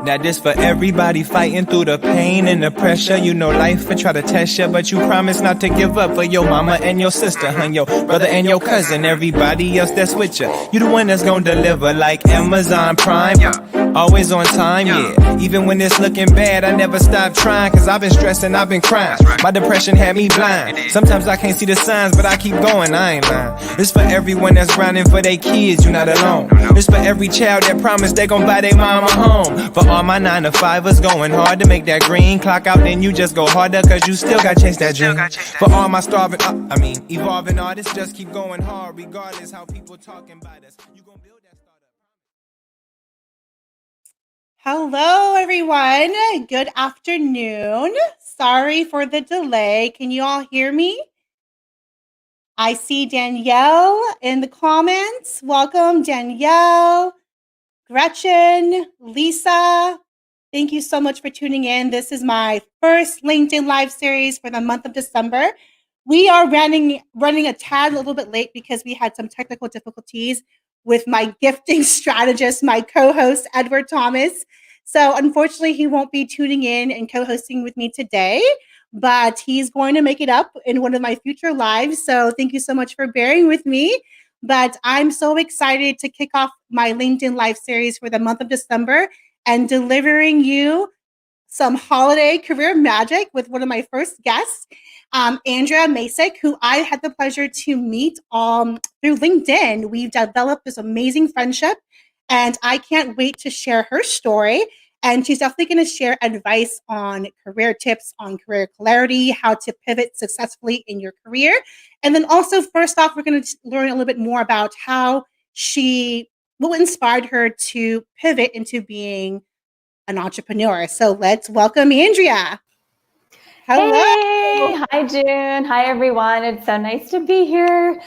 Now this for everybody fighting through the pain and the pressure. You know life and try to test you, but you promise not to give up for your mama and your sister, and your brother and your cousin, everybody else that's with you. You the one that's gonna deliver like Amazon Prime. Always on time, yeah. Even when it's looking bad, I never stop trying, cause I've been stressing, I've been crying. My depression had me blind. Sometimes I can't see the signs, but I keep going, I ain't lying. It's for everyone that's grinding for their kids, you're not alone. It's for every child that promised they gon' buy their mama home. For all my 9-to-5ers going hard to make that green clock out, then you just go harder, cause you still got chase that dream. For all my evolving artists, just keep going hard, regardless how people talking about us. You gon' build that startup. Hello, everyone. Good afternoon. Sorry for the delay. Can you all hear me? I see Danielle in the comments. Welcome, Danielle, Gretchen, Lisa. Thank you so much for tuning in. This is my first LinkedIn Live series for the month of December. We are running a tad a little bit late because we had some technical difficulties with my gifting strategist, my co-host, Edward Thomas. So unfortunately, he won't be tuning in and co-hosting with me today, but he's going to make it up in one of my future lives. So thank you so much for bearing with me. But I'm so excited to kick off my LinkedIn Live series for the month of December and delivering you some holiday career magic with one of my first guests, Andrea Macek, who I had the pleasure to meet through LinkedIn. We've developed this amazing friendship, and I can't wait to share her story. And she's definitely going to share advice on career tips, on career clarity, how to pivot successfully in your career. And then also, first off, we're going to learn a little bit more about what inspired her to pivot into being an entrepreneur. So let's welcome Andrea. Hello. Hey, hi June. Hi everyone. It's so nice to be here.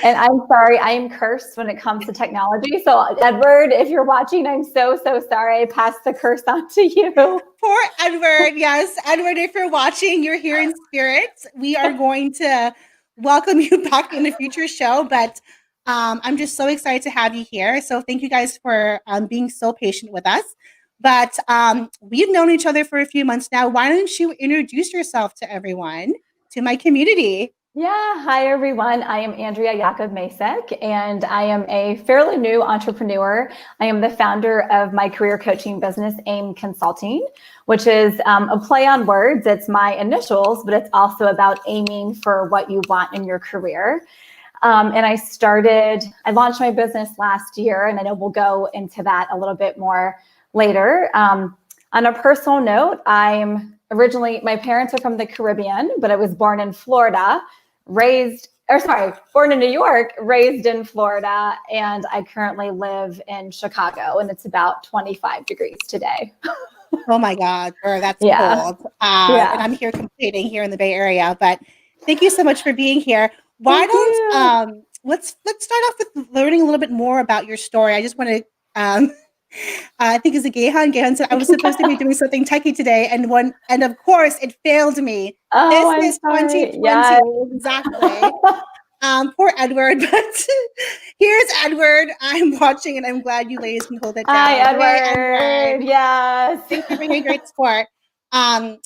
And I'm sorry, I am cursed when it comes to technology. So Edward, if you're watching, I'm so sorry. I passed the curse on to you. Poor Edward. Yes, Edward, if you're watching, you're here in spirit. We are going to welcome you back in a future show, but I'm just so excited to have you here. So thank you guys for being so patient with us. But we've known each other for a few months now. Why don't you introduce yourself to everyone, to my community? Yeah, hi everyone. I am Andrea Yacub Macek, and I am a fairly new entrepreneur. I am the founder of my career coaching business, AYM Consulting, which is a play on words. It's my initials, but it's also about aiming for what you want in your career. And I launched my business last year, and I know we'll go into that a little bit more later. On a personal note, my parents are from the Caribbean, but I was born in Florida, born in New York, raised in Florida, and I currently live in Chicago, and it's about 25 degrees today. Oh my God, that's cold. And I'm here competing here in the Bay Area, but thank you so much for being here. Let's start off with learning a little bit more about your story. I just want to I think it's a Gahan. Gahan said I was supposed to be doing something techie today, and of course it failed me. This is 2020. Yes. Exactly. Poor Edward, but here's Edward. I'm watching, and I'm glad you ladies can hold it down. Hi, Edward. Yes. Thank you for being a great sport.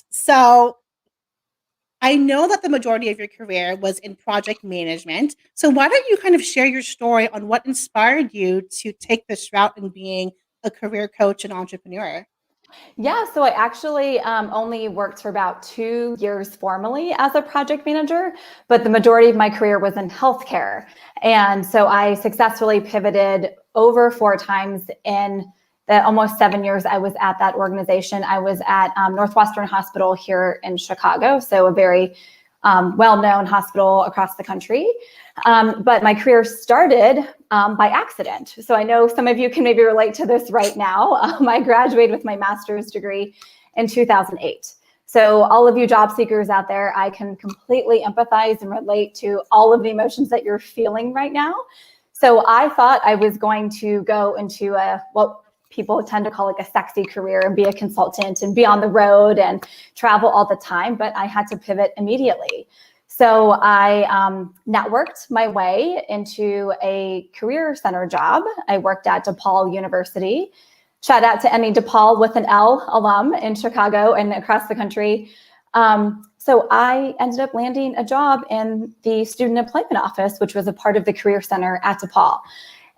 So I know that the majority of your career was in project management. So why don't you kind of share your story on what inspired you to take this route in being a career coach and entrepreneur? Yeah, so I actually only worked for about 2 years formally as a project manager, but the majority of my career was in healthcare. And so I successfully pivoted over 4 times in the almost 7 years I was at that organization. I was at Northwestern Hospital here in Chicago, so a very well-known hospital across the country. But my career started by accident. So I know some of you can maybe relate to this right now. I graduated with my master's degree in 2008. So all of you job seekers out there, I can completely empathize and relate to all of the emotions that you're feeling right now. So I thought I was going to go into what people tend to call like a sexy career and be a consultant and be on the road and travel all the time, but I had to pivot immediately. So I networked my way into a career center job. I worked at DePaul University, shout out to any DePaul with an L alum in Chicago and across the country. So I ended up landing a job in the student employment office, which was a part of the Career Center at DePaul.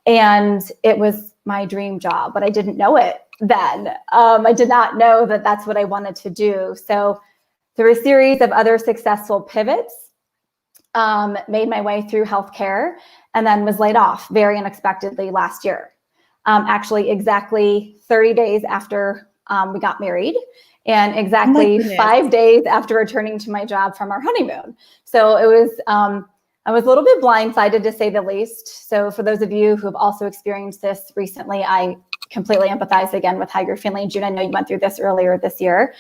And it was my dream job, but I didn't know it then. I did not know that that's what I wanted to do. So through a series of other successful pivots, made my way through healthcare, and then was laid off very unexpectedly last year. Actually, exactly 30 days after we got married, and exactly 5 days after returning to my job from our honeymoon. So it was, I was a little bit blindsided, to say the least. So for those of you who have also experienced this recently, I completely empathize again with how you're feeling. June, I know you went through this earlier this year.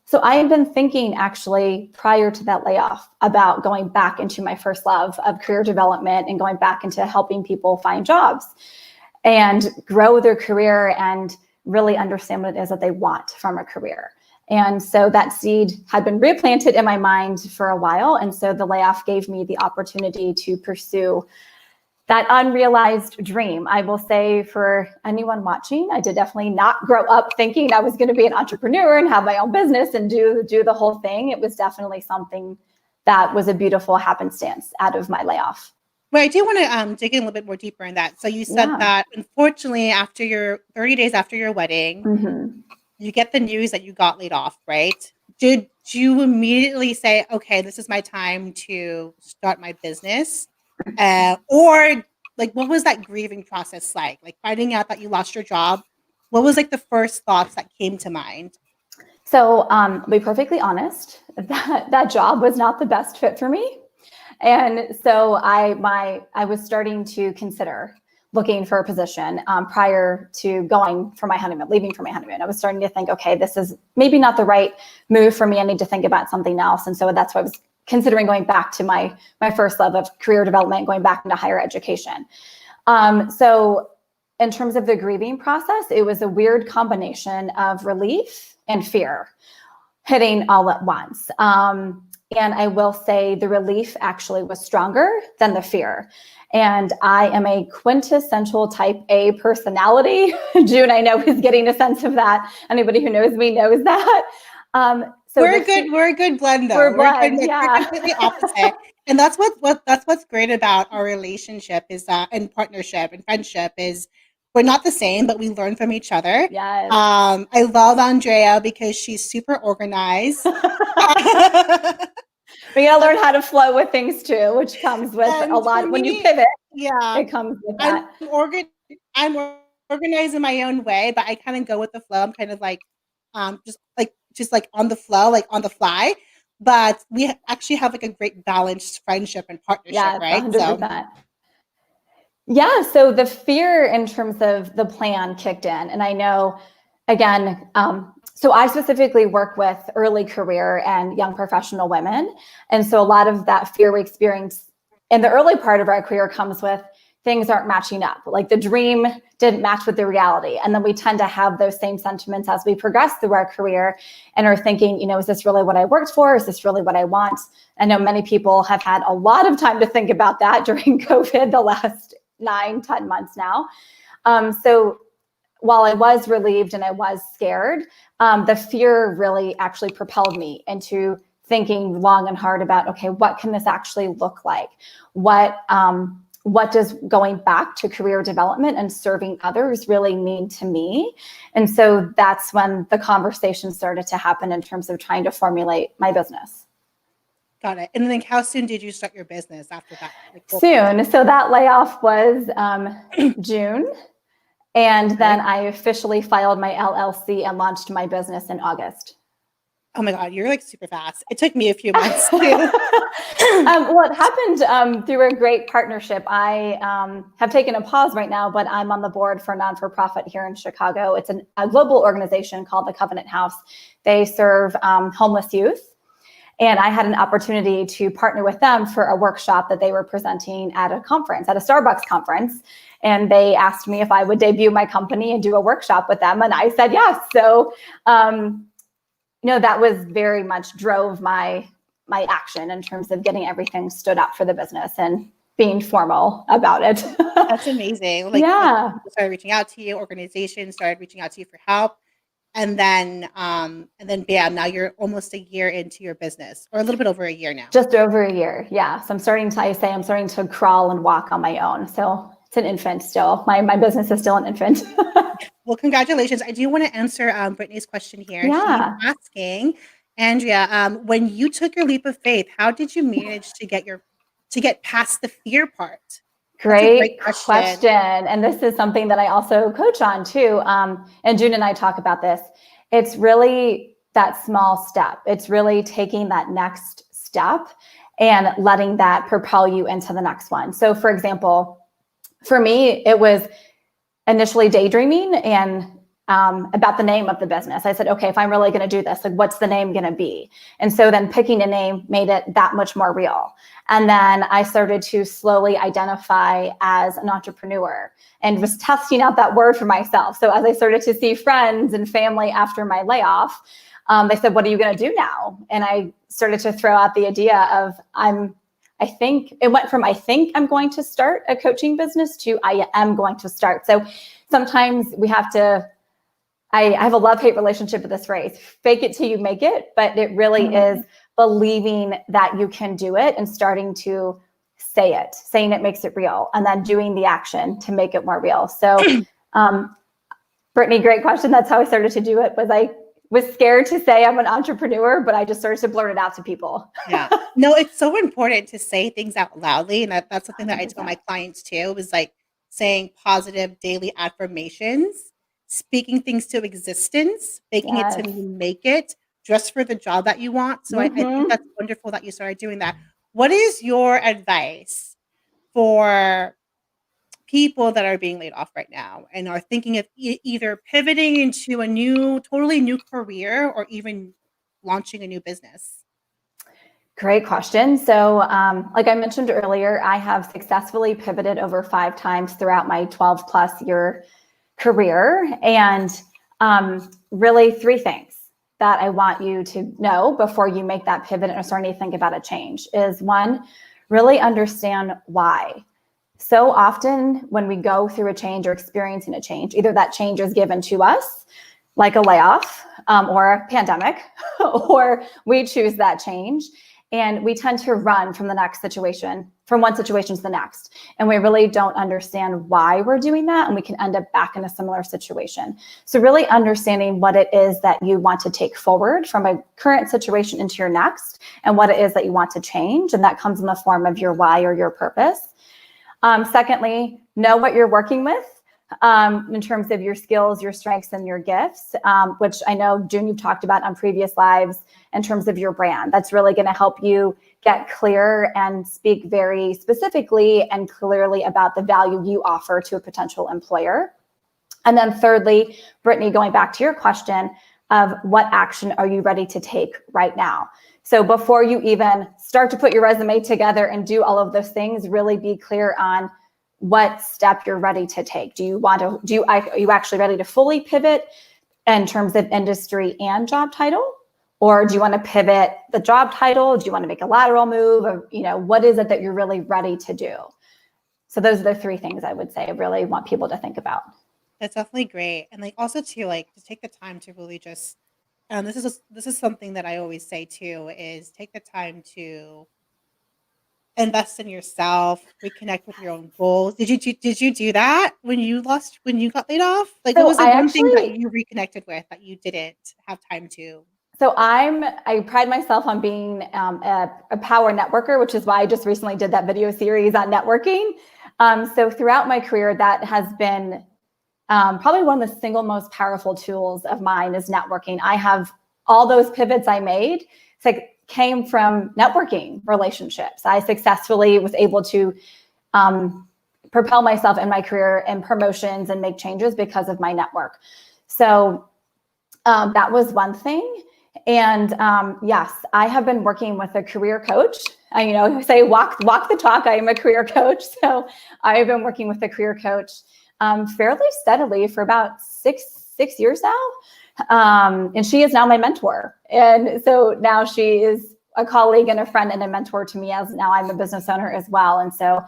So I had been thinking, actually, prior to that layoff, about going back into my first love of career development and going back into helping people find jobs and grow their career and really understand what it is that they want from a career. And so that seed had been replanted in my mind for a while. And so the layoff gave me the opportunity to pursue that unrealized dream. I will say, for anyone watching, I did definitely not grow up thinking I was going to be an entrepreneur and have my own business and do the whole thing. It was definitely something that was a beautiful happenstance out of my layoff. Well, I do want to dig in a little bit more deeper in that. So you said that, unfortunately, after your 30 days after your wedding, you get the news that you got laid off, right? Did you immediately say, okay, this is my time to start my business? Or like, what was that grieving process like? Like, finding out that you lost your job, what was like the first thoughts that came to mind? So to be perfectly honest, that job was not the best fit for me. And so I was starting to consider looking for a position prior to going for my honeymoon, leaving for my honeymoon. I was starting to think, okay, this is maybe not the right move for me. I need to think about something else. And so that's why I was considering going back to my first love of career development, going back into higher education. So in terms of the grieving process, it was a weird combination of relief and fear hitting all at once. And I will say the relief actually was stronger than the fear. And I am a quintessential type A personality. June, I know, is getting a sense of that. Anybody who knows me knows that. So we're a good blend, though. We're blend, we're completely opposite. And that's what's great about our relationship is that, and partnership and friendship, is we're not the same, but we learn from each other. Yes. I love Andrea because she's super organized. We gotta learn how to flow with things too, which comes with a lot. When you pivot, it comes with that. I'm organized in my own way, but I kind of go with the flow. I'm kind of like, just like on the flow, like on the fly. But we actually have like a great balanced friendship and partnership, right? 100%. Yeah, so the fear in terms of the plan kicked in. And I know, again, so I specifically work with early career and young professional women. And so a lot of that fear we experience in the early part of our career comes with things aren't matching up. Like the dream didn't match with the reality. And then we tend to have those same sentiments as we progress through our career and are thinking, is this really what I worked for? Is this really what I want? I know many people have had a lot of time to think about that during COVID, the last 9-10 months now. So while I was relieved and I was scared, the fear really actually propelled me into thinking long and hard about, okay, what can this actually look like? What does going back to career development and serving others really mean to me? And so that's when the conversation started to happen in terms of trying to formulate my business. Got it. And then how soon did you start your business after that? Soon. So that layoff was June. And then I officially filed my LLC and launched my business in August. Oh my God, you're like super fast. It took me a few months too. Well, it happened through a great partnership. I have taken a pause right now, but I'm on the board for a non-for-profit here in Chicago. It's a global organization called the Covenant House. They serve homeless youth. And I had an opportunity to partner with them for a workshop that they were presenting at a conference, at a Starbucks conference. And they asked me if I would debut my company and do a workshop with them. And I said yes. So, that was very much drove my action in terms of getting everything stood up for the business. And being formal about it. That's amazing. Like, Yeah. people started reaching out to you, organizations started reaching out to you for help. And then bam, now you're almost a year into your business, or a little bit over a year now. Just over a year. Yeah. So I'm starting to crawl and walk on my own. So it's an infant still. My business is still an infant. Well, congratulations. I do want to answer Brittany's question here. Yeah. She's asking, Andrea, when you took your leap of faith, how did you manage to get past the fear part? That's a Great question. And this is something that I also coach on too. And June and I talk about this. It's really that small step. It's really taking that next step and letting that propel you into the next one. So for example, for me, it was initially daydreaming and about the name of the business. I said, okay, if I'm really going to do this, like, what's the name going to be? And so then picking a name made it that much more real. And then I started to slowly identify as an entrepreneur and was testing out that word for myself. So as I started to see friends and family after my layoff, they said, what are you going to do now? And I started to throw out the idea of I think I'm going to start a coaching business to I am going to start. So sometimes we have to, I have a love-hate relationship with this phrase, fake it till you make it, but it really is believing that you can do it and starting to saying it makes it real, and then doing the action to make it more real. So Brittany, great question. That's how I started to do it. I was scared to say I'm an entrepreneur, but I just started to blurt it out to people. Yeah. No, it's so important to say things out loudly. And that's something that I tell my clients too, is like saying positive daily affirmations, speaking things to existence, making it to make it just for the job that you want. So I think that's wonderful that you started doing that. What is your advice for people that are being laid off right now and are thinking of either pivoting into a totally new career or even launching a new business? Great question. So like I mentioned earlier, I have successfully pivoted over 5 times throughout my 12 plus year career. And really 3 things that I want you to know before you make that pivot or starting to think about a change is 1, really understand why. So often when we go through a change or experiencing a change, either that change is given to us, like a layoff or a pandemic, or we choose that change. And we tend to run from the next situation, from one situation to the next. And we really don't understand why we're doing that. And we can end up back in a similar situation. So really understanding what it is that you want to take forward from a current situation into your next, and what it is that you want to change. And that comes in the form of your why or your purpose. Secondly, know what you're working with in terms of your skills, your strengths, and your gifts, which I know, June, you've talked about on previous lives in terms of your brand. That's really going to help you get clear and speak very specifically and clearly about the value you offer to a potential employer. And then thirdly, Brittany, going back to your question of what action are you ready to take right now? So before you even start to put your resume together and do all of those things, really be clear on what step you're ready to take. Are you actually ready to fully pivot in terms of industry and job title? Or do you want to pivot the job title? Do you want to make a lateral move? Or, what is it that you're really ready to do? So those are the 3 things I would say I really want people to think about. That's definitely great. And also too, to take the time to really just, this is something that I always say too, is take the time to invest in yourself, reconnect with your own goals. Did you do that when you got laid off? What was the one thing that you reconnected with that you didn't have time to? So I pride myself on being a power networker, which is why I just recently did that video series on networking. So throughout my career, that has been probably one of the single most powerful tools of mine is networking. I have all those pivots I made came from networking relationships. I successfully was able to propel myself in my career and promotions and make changes because of my network. So that was one thing. And yes, I have been working with a career coach. I say walk the talk. I am a career coach. So I've been working with a career coach fairly steadily for about six years now. And she is now my mentor. And so now she is a colleague and a friend and a mentor to me, as now I'm a business owner as well. And so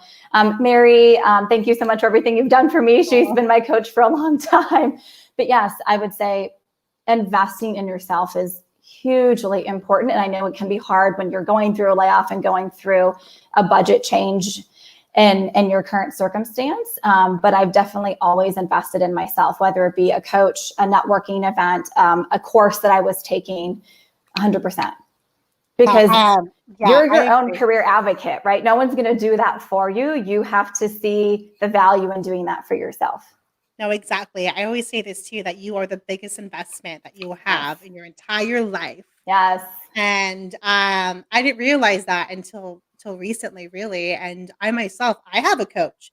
Mary, thank you so much for everything you've done for me. She's been my coach for a long time. But yes, I would say investing in yourself is hugely important. And I know it can be hard when you're going through a layoff and going through a budget change in your current circumstance. But I've definitely always invested in myself, whether it be a coach, a networking event, a course that I was taking, 100%. Because you're your own career advocate, right? No one's going to do that for you. You have to see the value in doing that for yourself. No, exactly. I always say this too, that you are the biggest investment that you will have in your entire life. Yes. And I didn't realize that until recently, really. And I myself, I have a coach.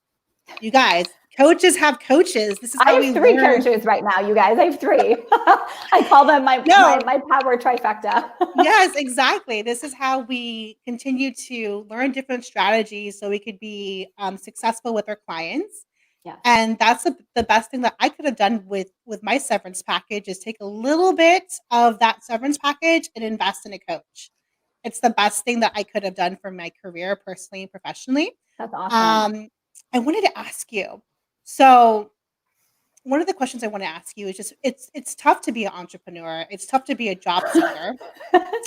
You guys, coaches have coaches. This is how we have 3 learn. coaches right now, you guys. I have 3. I call them my power trifecta. Yes, exactly. This is how we continue to learn different strategies so we could be successful with our clients. Yes. And that's the best thing that I could have done with my severance package is take a little bit of that severance package and invest in a coach. It's the best thing that I could have done for my career, personally and professionally. That's awesome. I wanted to ask you. So one of the questions I want to ask you is just it's tough to be an entrepreneur. It's tough to be a job seeker.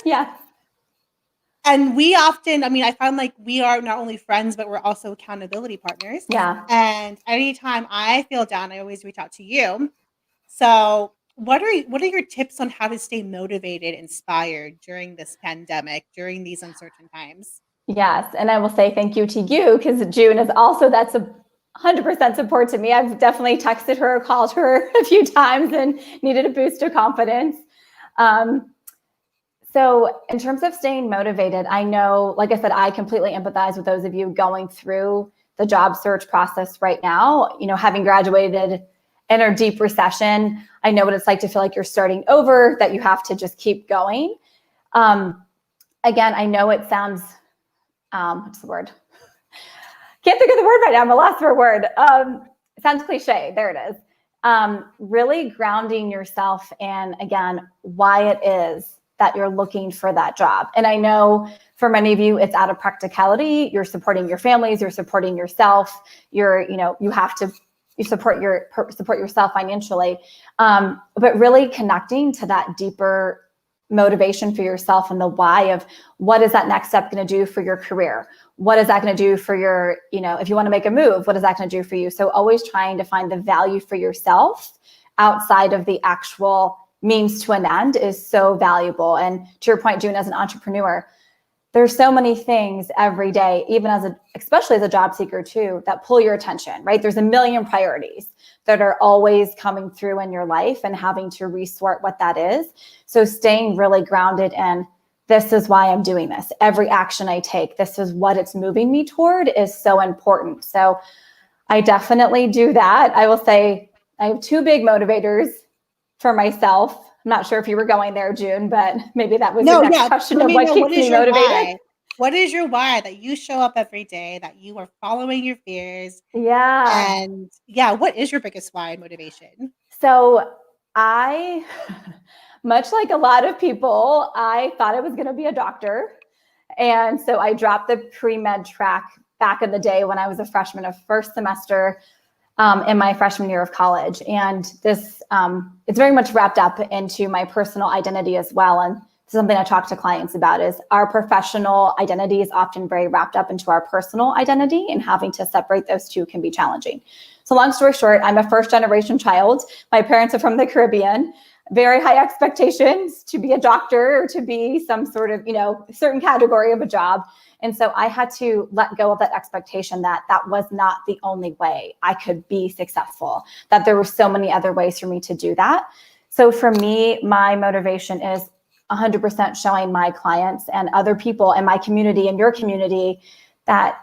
Yeah. And we often, I find like we are not only friends, but we're also accountability partners. Yeah. And anytime I feel down, I always reach out to you. So what are your tips on how to stay motivated, inspired during this pandemic, during these uncertain times? Yes. And I will say thank you to you, because June is also, that's a 100% support to me. I've definitely texted her, called her a few times and needed a boost of confidence. So in terms of staying motivated, I know, like I said, I completely empathize with those of you going through the job search process right now. You know, having graduated in a deep recession, I know what it's like to feel like you're starting over, that you have to just keep going. Again, I know it sounds, what's the word? Can't think of the word right now. I'm a lost for a word. It sounds cliche. There it is. Really grounding yourself in, again, why it is that you're looking for that job. And I know for many of you, it's out of practicality. You're supporting your families, you're supporting yourself. You support yourself financially. But really connecting to that deeper motivation for yourself and the why of what is that next step going to do for your career? What is that going to do for your, if you want to make a move, what is that going to do for you? So always trying to find the value for yourself outside of the actual means to an end is so valuable. And to your point, June, as an entrepreneur, there's so many things every day, even especially as a job seeker too, that pull your attention, right? There's a million priorities that are always coming through in your life and having to resort what that is. So staying really grounded in, this is why I'm doing this. Every action I take, this is what it's moving me toward, is so important. So I definitely do that. I will say I have 2 big motivators for myself. I'm not sure if you were going there, June, but maybe that was the next question of what keeps me motivated. Why? What is your why that you show up every day, that you are following your fears? Yeah. And what is your biggest why and motivation? So I, much like a lot of people, I thought I was going to be a doctor. And so I dropped the pre-med track back in the day when I was a freshman of first semester in my freshman year of college. And this, it's very much wrapped up into my personal identity as well. And something I talk to clients about is our professional identity is often very wrapped up into our personal identity, and having to separate those two can be challenging. So long story short, I'm a first generation child. My parents are from the Caribbean, very high expectations to be a doctor or to be some sort of, certain category of a job. And so I had to let go of that expectation that that was not the only way I could be successful, that there were so many other ways for me to do that. So for me, my motivation is 100% showing my clients and other people in my community and your community that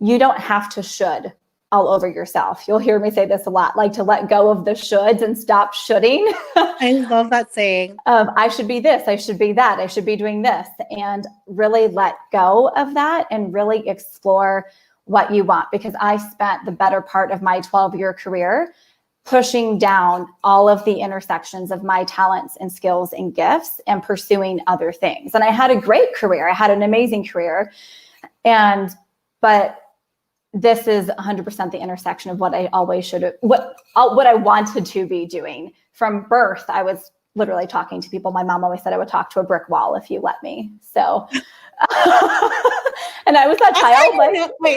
you don't have to should all over yourself. You'll hear me say this a lot, like to let go of the shoulds and stop shoulding. I love that saying. I should be this, I should be that, I should be doing this, and really let go of that and really explore what you want. Because I spent the better part of my 12-year career pushing down all of the intersections of my talents and skills and gifts and pursuing other things. And I had a great career. I had an amazing career. But this is 100% the intersection of what I always should have, what I wanted to be doing. From birth, I was literally talking to people. My mom always said I would talk to a brick wall if you let me. So, and I was that child.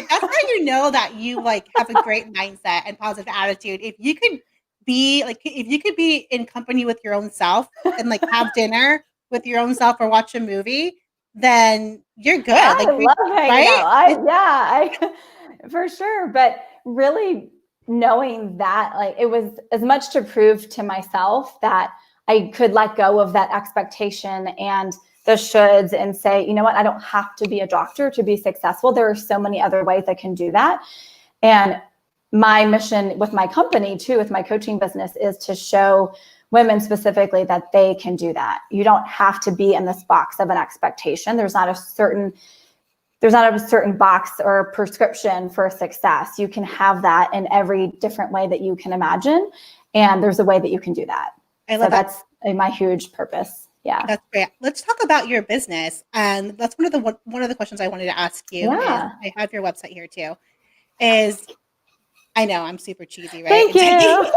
That's how you know that you like have a great mindset and positive attitude. If you could be in company with your own self and like have dinner with your own self or watch a movie, then you're good. I like love hanging out. For sure. But really knowing that, like, it was as much to prove to myself that I could let go of that expectation and the shoulds and say, you know what, I don't have to be a doctor to be successful. There are so many other ways I can do that. And my mission with my company too, with my coaching business, is to show women specifically that they can do that. You don't have to be in this box of an expectation. There's not a certain box or prescription for success. You can have that in every different way that you can imagine. And there's a way that you can do that. I love that. That's my huge purpose. Yeah. That's great. Let's talk about your business. And that's one of the questions I wanted to ask you. Yeah. I have your website here too. I know I'm super cheesy, right? Thank you.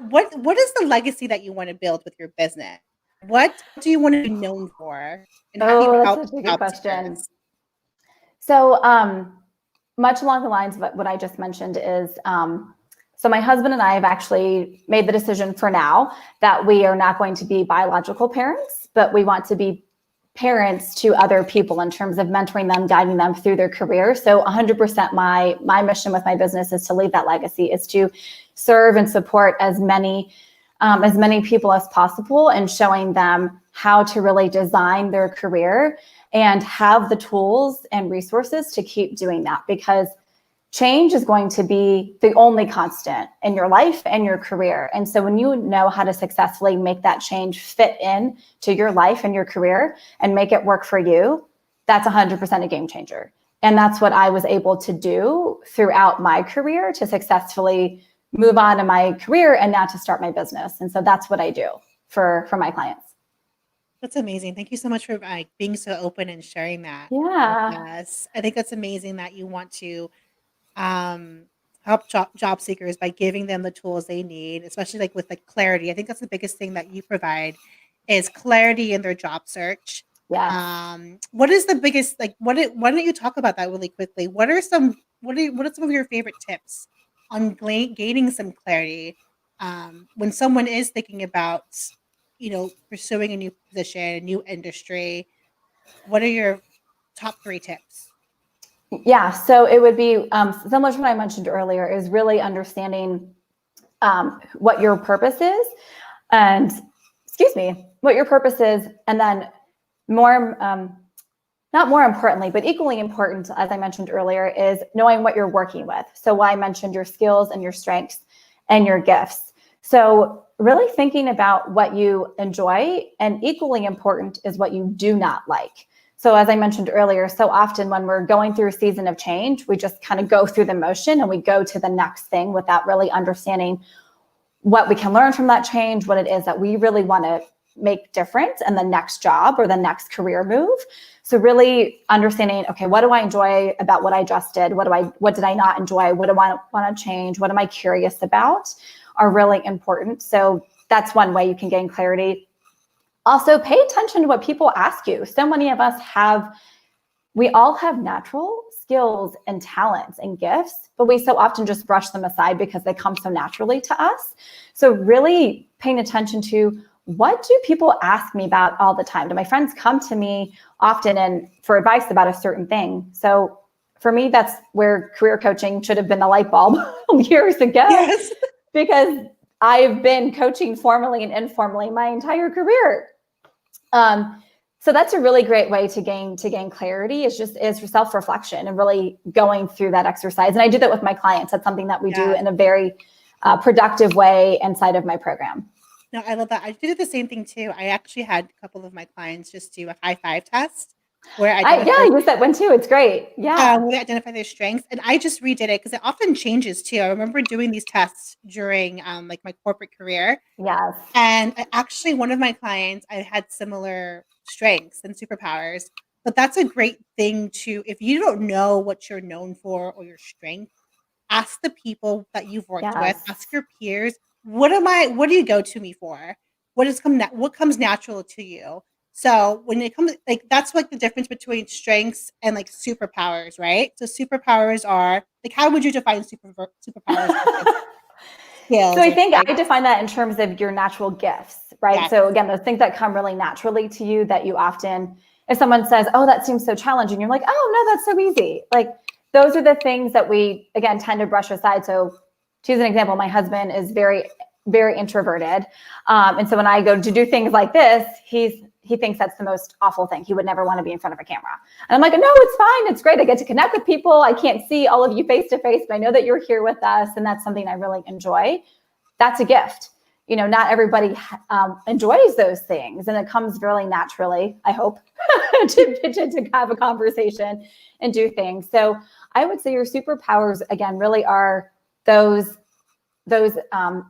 What is the legacy that you want to build with your business? What do you want to be known for? And how do you help that's such a good question. seekers? So much along the lines of what I just mentioned is, so my husband and I have actually made the decision for now that we are not going to be biological parents, but we want to be parents to other people in terms of mentoring them, guiding them through their career. So 100% my mission with my business is to leave that legacy, is to serve and support as many people as possible, and showing them how to really design their career and have the tools and resources to keep doing that, because change is going to be the only constant in your life and your career. And so when you know how to successfully make that change fit in to your life and your career and make it work for you, that's 100% a game changer. And that's what I was able to do throughout my career to successfully move on in my career and now to start my business. And so that's what I do for my clients. That's amazing. Thank you so much for being so open and sharing that. Yeah. with us. I think that's amazing that you want to help job seekers by giving them the tools they need, especially like with clarity. I think that's the biggest thing that you provide is clarity in their job search. Yeah. What is the biggest, why don't you talk about that really quickly? What are some of your favorite tips on gaining some clarity when someone is thinking about, pursuing a new position, a new industry? What are your top 3 tips? Yeah, so it would be similar to what I mentioned earlier, is really understanding what your purpose is, and what your purpose is, and then not more importantly, but equally important, as I mentioned earlier, is knowing what you're working with. So I mentioned your skills and your strengths and your gifts. So really thinking about what you enjoy, and equally important is what you do not like. So as I mentioned earlier, so often when we're going through a season of change, we just kind of go through the motion and we go to the next thing without really understanding what we can learn from that change, what it is that we really want to make different in the next job or the next career move. So really understanding, okay, what do I enjoy about what I just did? What did I not enjoy? What do I want to change? What am I curious about? Are really important. So that's one way you can gain clarity. Also, pay attention to what people ask you. So many of us we all have natural skills and talents and gifts, but we so often just brush them aside because they come so naturally to us. So really paying attention to, what do people ask me about all the time? Do my friends come to me often and for advice about a certain thing? So for me, that's where career coaching should have been the light bulb years ago. Yes. Because I've been coaching formally and informally my entire career. So that's a really great way to gain clarity, is for self-reflection and really going through that exercise. And I do that with my clients. That's something that we do in a very productive way inside of my program. No, I love that. I did the same thing too. I actually had a couple of my clients just do a high 5 test. where I use that one too. It's great. Yeah. where they identify their strengths. And I just redid it because it often changes too. I remember doing these tests during like my corporate career. Yes. And actually, one of my clients, I had similar strengths and superpowers. But that's a great thing to, if you don't know what you're known for or your strength, ask the people that you've worked with, Yes. ask your peers, what do you go to me for? What comes natural to you? So when it comes, like, that's like the difference between strengths and like superpowers, right? So superpowers are like, how would you define superpowers versus So skills I or think I strengths? define that in terms of your natural gifts, right? Yes. So again, those things that come really naturally to you that you often, if someone says, oh, that seems so challenging, you're like, oh, no, that's so easy. Like those are the things that we, again, tend to brush aside. So to use an example, my husband is very, very introverted. And so when I go to do things like this, he thinks that's the most awful thing. He would never want to be in front of a camera. And I'm like, no, it's fine. It's great. I get to connect with people. I can't see all of you face to face, but I know that you're here with us. And that's something I really enjoy. That's a gift. Not everybody enjoys those things, and it comes really naturally, I hope, to have a conversation and do things. So I would say your superpowers, again, really are those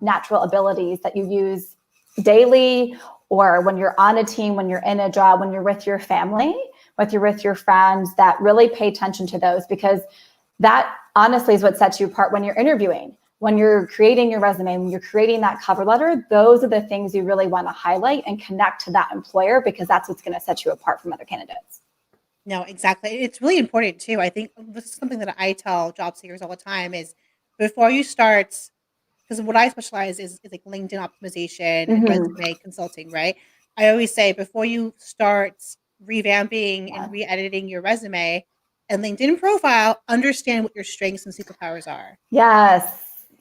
natural abilities that you use daily, or when you're on a team, when you're in a job, when you're with your family, when you're with your friends, that really pay attention to those, because that honestly is what sets you apart when you're interviewing. When you're creating your resume, when you're creating that cover letter, those are the things you really want to highlight and connect to that employer, because that's what's going to set you apart from other candidates. No, exactly. It's really important too. I think this is something that I tell job seekers all the time is before you start, because what I specialize is like LinkedIn optimization and resume consulting, right? I always say before you start revamping and re-editing your resume and LinkedIn profile, understand what your strengths and superpowers are.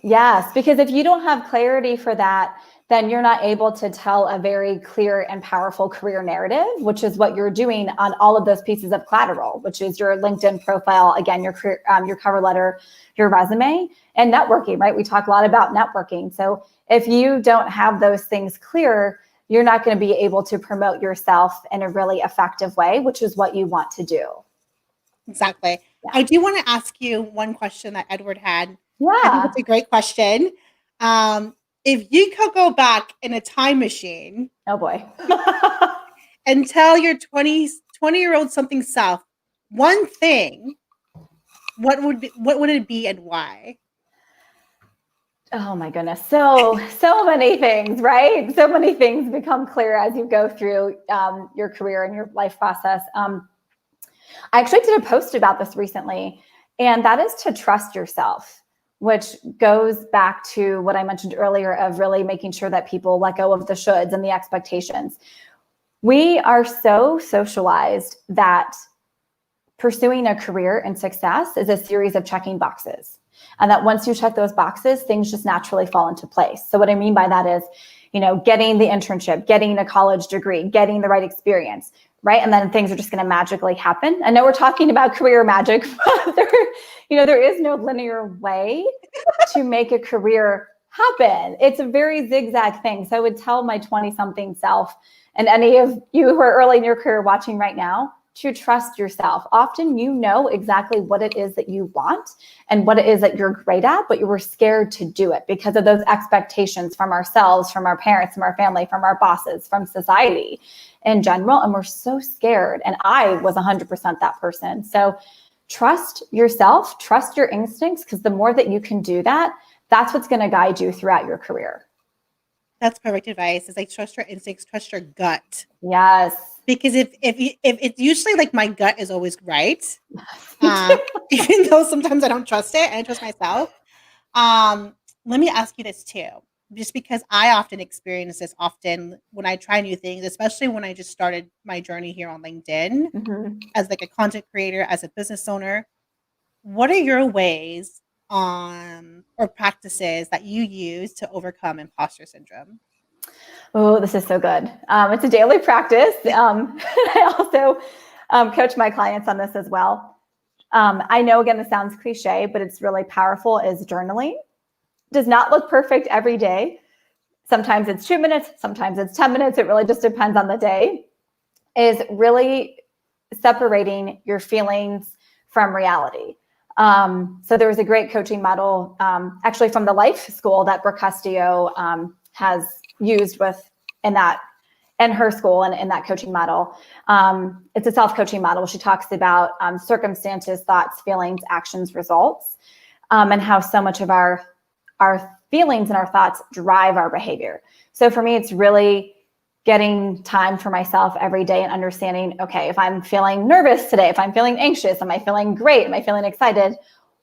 Yes, because if you don't have clarity for that, then you're not able to tell a very clear and powerful career narrative, which is what you're doing on all of those pieces of collateral, which is your LinkedIn profile, again, your career, your cover letter, your resume, and networking, right? We talk a lot about networking. So if you don't have those things clear, you're not going to be able to promote yourself in a really effective way, which is what you want to do. Exactly. Yeah. I do want to ask you one question that Edward had. Yeah. I think it's a great question. If you could go back in a time machine, oh boy, and tell your 20-year-old something self one thing, what would it be and why? Oh my goodness. So many things, right? So many things become clear as you go through your career and your life process. I actually did a post about this recently, and that is to trust yourself, which goes back to what I mentioned earlier of really making sure that people let go of the shoulds and the expectations. We are so socialized that pursuing a career and success is a series of checking boxes. And that once you check those boxes, things just naturally fall into place. So what I mean by that is, getting the internship, getting a college degree, getting the right experience, right? And then things are just going to magically happen. I know we're talking about career magic, but there is no linear way to make a career happen. It's a very zigzag thing. So I would tell my 20-something self, and any of you who are early in your career watching right now, to trust yourself. Often you know exactly what it is that you want and what it is that you're great at, but you were scared to do it because of those expectations from ourselves, from our parents, from our family, from our bosses, from society in general. And we're so scared. And I was 100% that person. So trust yourself, trust your instincts, because the more that you can do that, that's what's going to guide you throughout your career. That's perfect advice. It's like trust your instincts, trust your gut. Yes. Because if it's usually like my gut is always right, even though sometimes I don't trust it and I trust myself. Let me ask you this too, just because I often experience this when I try new things, especially when I just started my journey here on LinkedIn as like a content creator, as a business owner. What are your ways or practices that you use to overcome imposter syndrome? Oh, this is so good. It's a daily practice. I also coach my clients on this as well. I know, again, this sounds cliche, but it's really powerful, is journaling. Does not look perfect every day. Sometimes it's 2 minutes, sometimes it's 10 minutes. It really just depends on the day. Is really separating your feelings from reality. So there was a great coaching model, actually from the life school that Brooke Castillo has used in her school and in that coaching model. It's a self-coaching model. She talks about circumstances, thoughts, feelings, actions, results, and how so much of our feelings and our thoughts drive our behavior. So for me, it's really getting time for myself every day and understanding, okay, if I'm feeling nervous today, if I'm feeling anxious, am I feeling great? Am I feeling excited?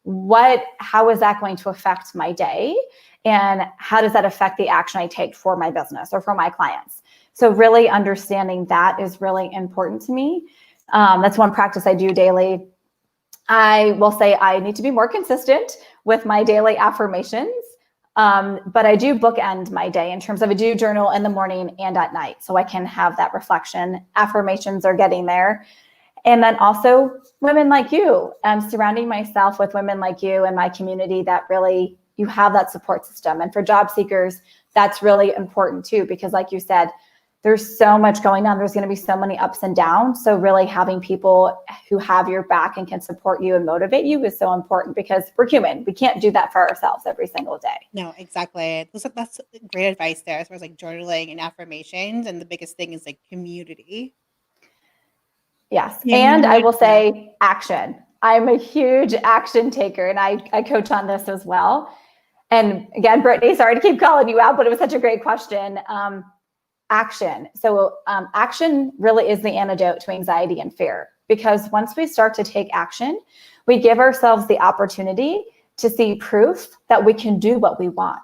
How is that going to affect my day? And how does that affect the action I take for my business or for my clients? So really understanding that is really important to me. That's one practice I do daily. I will say I need to be more consistent with my daily affirmations. But I do bookend my day in terms of I do journal in the morning and at night, so I can have that reflection. Affirmations are getting there. And then also women like you, surrounding myself with women like you and my community that really, you have that support system. And for job seekers, that's really important too, because like you said, there's so much going on. There's going to be so many ups and downs. So really having people who have your back and can support you and motivate you is so important, because we're human. We can't do that for ourselves every single day. No, exactly. That's great advice there as far as like journaling and affirmations. And the biggest thing is like community. Yes. Yeah, And I will say action. I'm a huge action taker, and I coach on this as well. And again, Brittany, sorry to keep calling you out, but it was such a great question. Action. So action really is the antidote to anxiety and fear, because once we start to take action, we give ourselves the opportunity to see proof that we can do what we want,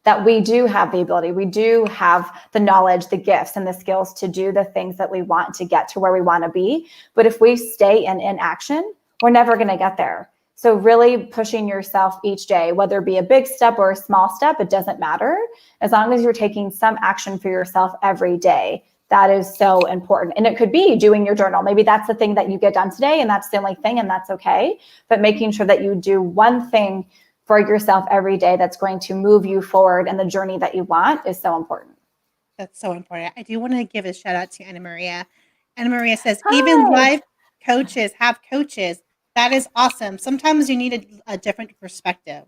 that we do have the ability, we do have the knowledge, the gifts, and the skills to do the things that we want to get to where we want to be. But if we stay in inaction, we're never going to get there. So really pushing yourself each day, whether it be a big step or a small step, it doesn't matter. As long as you're taking some action for yourself every day, that is so important. And it could be doing your journal. Maybe that's the thing that you get done today, and that's the only thing, and that's okay. But making sure that you do one thing for yourself every day that's going to move you forward in the journey that you want is so important. That's so important. I do want to give a shout out to Anna Maria. Anna Maria says, Hi. even life coaches have coaches. That is awesome. Sometimes you need a different perspective.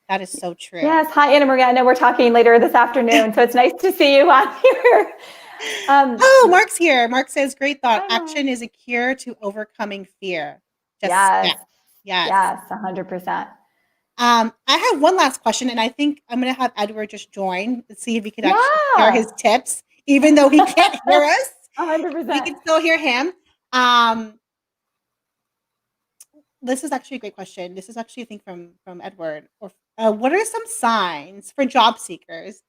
That is so true. Yes. Hi, Anna Maria. I know we're talking later this afternoon, so it's nice to see you on here. Mark's here. Mark says, great thought. Hi, Action is a cure to overcoming fear. Yes. Yes. 100%. I have one last question, and I think I'm going to have Edward just join. Let's see if he can actually share his tips, even though he can't hear us. 100%. We can still hear him. This is actually a great question. This is actually, I think, from Edward. What are some signs for job seekers?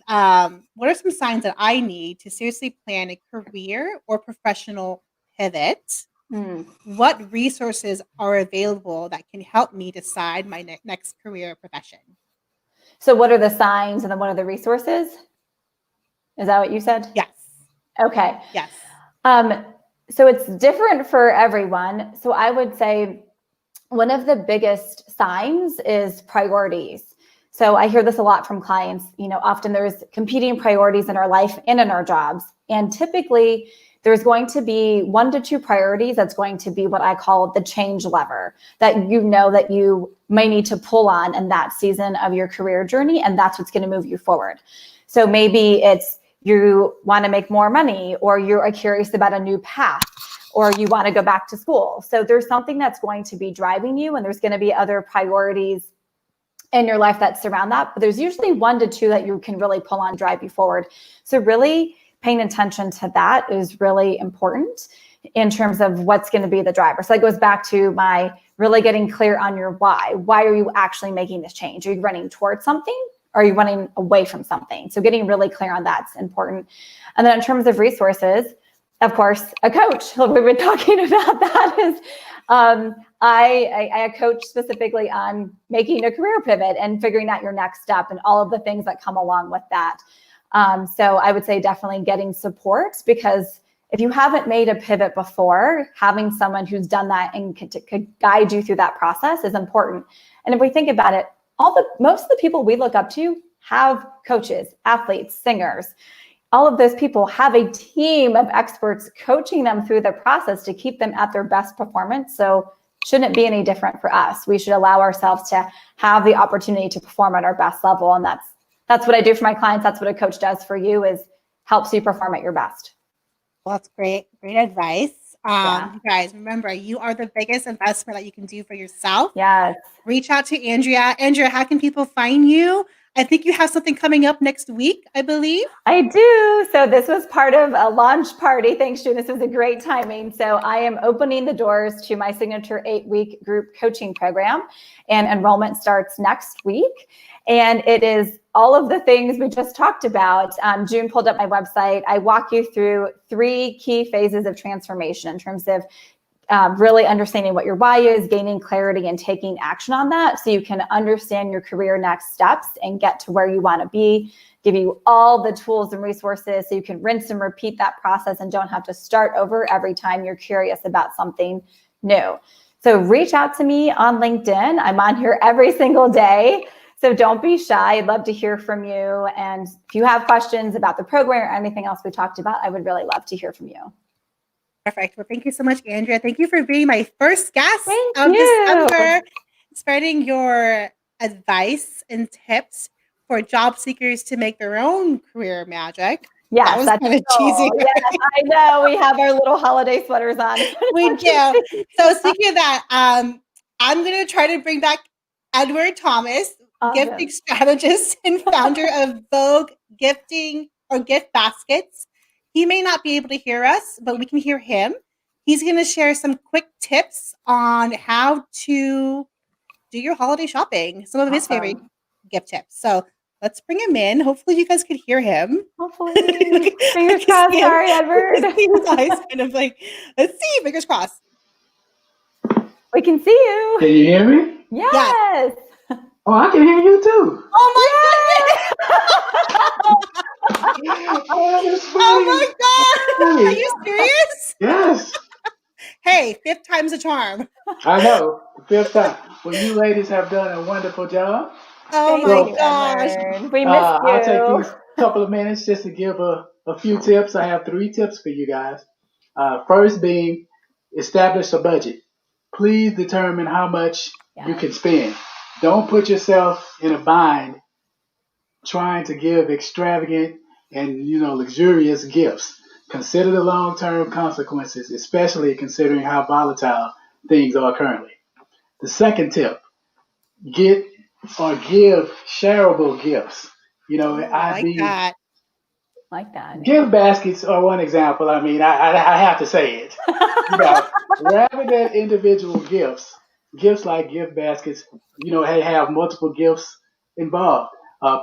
What are some signs that I need to seriously plan a career or professional pivot? What resources are available that can help me decide my next career or profession? So what are the signs, and then what are the resources? Is that what you said? Yes. Okay. Yes. So it's different for everyone. So I would say one of the biggest signs is priorities. So I hear this a lot from clients. Often there's competing priorities in our life and in our jobs. And typically there's going to be 1 to 2 priorities that's going to be what I call the change lever, that that you may need to pull on in that season of your career journey. And that's what's going to move you forward. So maybe it's you want to make more money, or you're curious about a new path, or you want to go back to school. So there's something that's going to be driving you, and there's going to be other priorities in your life that surround that. But there's usually 1 to 2 that you can really pull on, drive you forward. So really paying attention to that is really important in terms of what's going to be the driver. So that goes back to my really getting clear on your why. Why are you actually making this change? Are you running towards something, or are you running away from something? So getting really clear on that's important. And then in terms of resources, of course, a coach. We've been talking about that. Is I coach specifically on making a career pivot and figuring out your next step and all of the things that come along with that. So I would say definitely getting support, because if you haven't made a pivot before, having someone who's done that and could guide you through that process is important. And if we think about it, most of the people we look up to have coaches, athletes, singers. all of those people have a team of experts coaching them through the process to keep them at their best performance. So shouldn't it be any different for us? We should allow ourselves to have the opportunity to perform at our best level. And that's what I do for my clients. That's what a coach does for you, is helps you perform at your best. Well, that's great. Great advice. Yeah. You guys, remember, you are the biggest investment that you can do for yourself. Yes. Reach out to Andrea. Andrea, how can people find you? I think you have something coming up next week, I believe. I do. So this was part of a launch party. Thanks, June. This was a great timing. So I am opening the doors to my signature 8-week group coaching program, and enrollment starts next week. And it is all of the things we just talked about. June pulled up my website. I walk you through 3 key phases of transformation in terms of really understanding what your why is, gaining clarity, and taking action on that so you can understand your career next steps and get to where you want to be. Give you all the tools and resources so you can rinse and repeat that process and don't have to start over every time you're curious about something new. So reach out to me on LinkedIn. I'm on here every single day. So don't be shy. I'd love to hear from you. And if you have questions about the program or anything else we talked about, I would really love to hear from you. Perfect. Well, thank you so much, Andrea. Thank you for being my first guest Thank of you. December, spreading your advice and tips for job seekers to make their own career magic. Yes, that was that's kind of cool. cheesy. Right? Yes, I know. We have our little holiday sweaters on. We do. So speaking of that, I'm going to try to bring back Edward Thomas, Awesome. gifting strategist and founder of Vogue Gifting or Gift Baskets. He may not be able to hear us, but we can hear him. He's going to share some quick tips on how to do your holiday shopping, some of his favorite gift tips. So let's bring him in. Hopefully you guys could hear him. Hopefully. Fingers crossed. Sorry, Edward. His eyes kind of like, let's see, fingers crossed. We can see you. Can you hear me? Yes. Oh, I can hear you too. Oh my goodness! Oh my god! Are you serious? Yes. Hey, 5th time's a charm. I know. 5th time. Well, you ladies have done a wonderful job. Oh my gosh. Edward. We missed you. I'll take these couple of minutes just to give a few tips. I have 3 tips for you guys. First being, establish a budget. Please determine how much you can spend. Don't put yourself in a bind trying to give extravagant and luxurious gifts. Consider the long-term consequences, especially considering how volatile things are currently. The second tip, get or give shareable gifts. Like that. Gift baskets are one example. I mean, I have to say it. Rather than individual gifts like gift baskets, they have multiple gifts involved.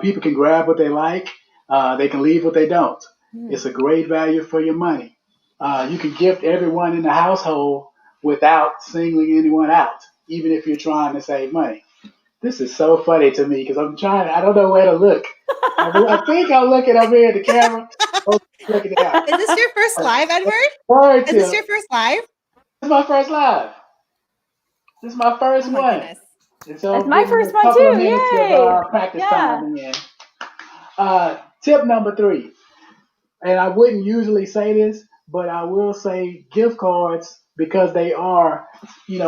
People can grab what they like. They can leave what they don't. It's a great value for your money. You can gift everyone in the household without singling anyone out, even if you're trying to save money. This is so funny to me because I don't know where to look. I think I'm looking over here at the camera. Oh, looking it out. Is this your first live, Edward? Is this your first live? This is my first live. This is my first one. Goodness. And so it's my first one too. Yay! Practice time again. Tip number 3, and I wouldn't usually say this, but I will say gift cards because they are,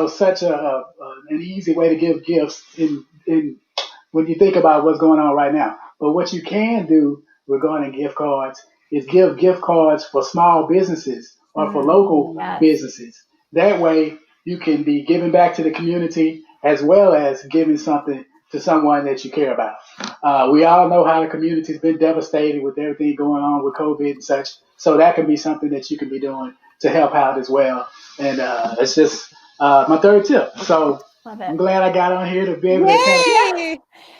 such an easy way to give gifts in when you think about what's going on right now. But what you can do regarding gift cards is give gift cards for small businesses or for local businesses. That way you can be giving back to the community as well as giving something to someone that you care about. We all know how the community's been devastated with everything going on with COVID and such. So that can be something that you can be doing to help out as well. And it's just my 3rd tip. So I'm glad I got on here to be able to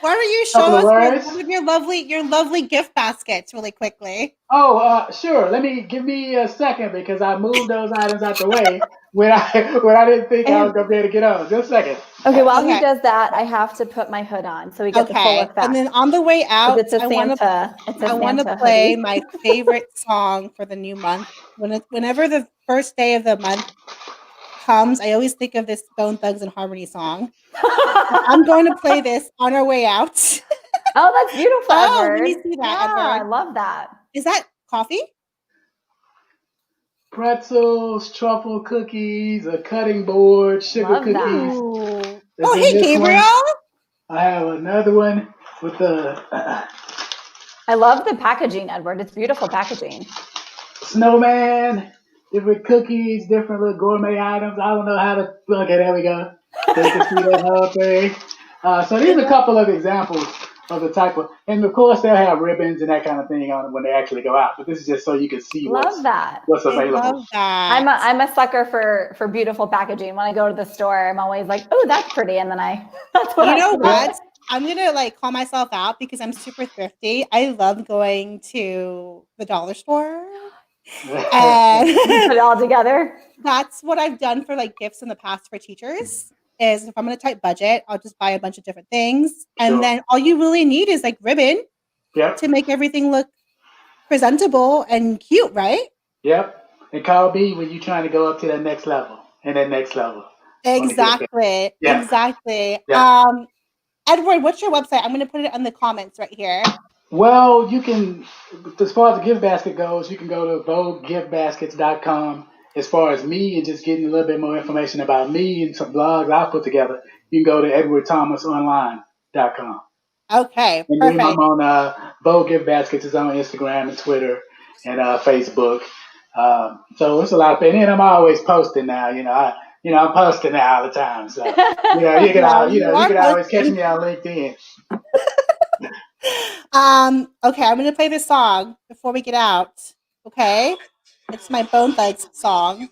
Why don't you show us one of your lovely gift baskets really quickly? Oh, sure. Give me a second because I moved those items out the way when I didn't think I was gonna be able to get on. Just a second. Okay, while he does that, I have to put my hood on so we get the full effect. And then on the way out, it's a Santa. I want to play my favorite song for the new month. Whenever the first day of the month comes, I always think of this Bone Thugs and Harmony song. I'm going to play this on our way out. Oh, that's beautiful, Edward. Let me see that, Edward. I love that. Is that coffee? Pretzels, truffle cookies, a cutting board, sugar Love that. cookies. Ooh. That's Oh, in hey, this Gabriel. one. I have another one with the I love the packaging, Edward. It's beautiful packaging. snowman, different cookies, different little gourmet items. I don't know how to. Okay, there we go. So you can see that whole thing. So these are a couple of examples of the type of, and of course they'll have ribbons and that kind of thing on it when they actually go out. But this is just so you can see Love that. what's I available. love that. I'm a sucker for beautiful packaging. When I go to the store, I'm always like, oh, that's pretty. And then that's what You I know put what? on. I'm gonna like call myself out because I'm super thrifty. I love going to the dollar store, and You put it all together. that's what I've done for like gifts in the past for teachers. Is if I'm on a tight budget, I'll just buy a bunch of different things, and Sure. then all you really need is like ribbon Yep. to make everything look presentable and cute, right? Yep. And call me when you're trying to go up to that next level and that next level. Exactly. Yeah. Exactly. Yeah. Edward, what's your website? I'm going to put it in the comments right here. Well, you can, as far as the gift basket goes, you can go to VogueGiftBaskets.com. As far as me and just getting a little bit more information about me and some blogs I'll put together, you can go to EdwardThomasOnline.com. Okay, And then I'm perfect. on Vogue Gift Baskets is on Instagram and Twitter and Facebook. So it's a lot of, and then I'm always posting now. I'm posting now all the time. So you can Yeah, you are always catch posting. me on LinkedIn. Okay, I'm going to play this song before we get out. Okay, it's my Bone Thugs song.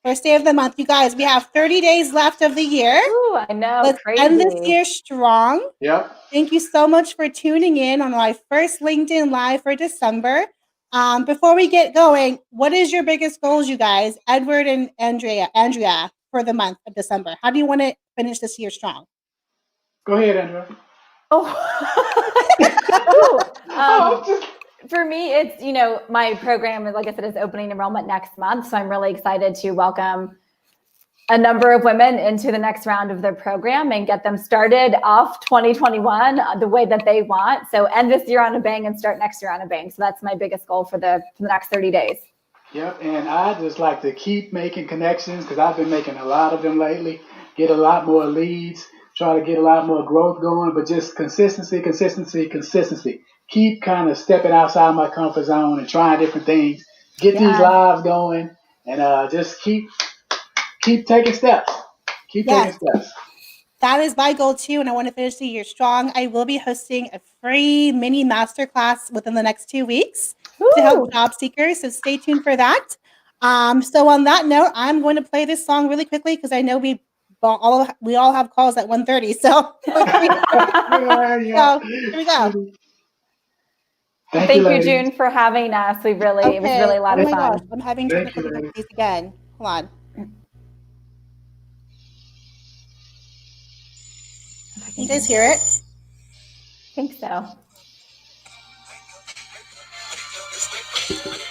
First day of the month, you guys. We have 30 days left of the year. Ooh, I know, Let's crazy. end this year strong. Yep. Thank you so much for tuning in on my first LinkedIn Live for December. Before we get going, what is your biggest goals, you guys, Edward and Andrea, for the month of December? How do you want to finish this year strong? Go ahead, Andrea. For me, it's, my program, like I said, is opening enrollment next month. So I'm really excited to welcome a number of women into the next round of their program and get them started off 2021 the way that they want. So end this year on a bang and start next year on a bang. So that's my biggest goal for the next 30 days. Yep, and I just like to keep making connections because I've been making a lot of them lately, get a lot more leads, try to get a lot more growth going, but just consistency. Keep kind of stepping outside my comfort zone and trying different things, get these lives going, and just keep taking steps. Taking steps. That is my goal too, and I want to finish the year strong. I will be hosting a free mini masterclass within the next 2 weeks to help job seekers, so stay tuned for that. So on that note, I'm going to play this song really quickly because I know we all have calls at 1:30. So, so here we go. Thank you, June, for having us. It was really a lot of fun. Oh my gosh, I'm having technical difficulties again. Hold on. Can you guys hear it? I think so.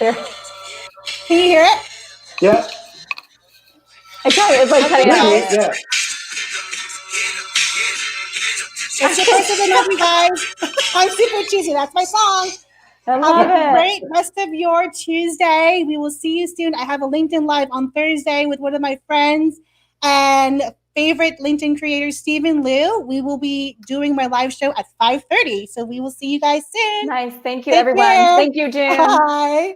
There. Can you hear it? Yeah. It's like cutting out. Yeah. It's the first of the month, you guys. I'm super cheesy. That's my song. I love Have a it. great rest of your Tuesday. We will see you soon. I have a LinkedIn Live on Thursday with one of my friends and favorite LinkedIn creator, Stephen Liu. We will be doing my live show at 5:30. So we will see you guys soon. Nice. Thank you, everyone. Thank you, June. Bye.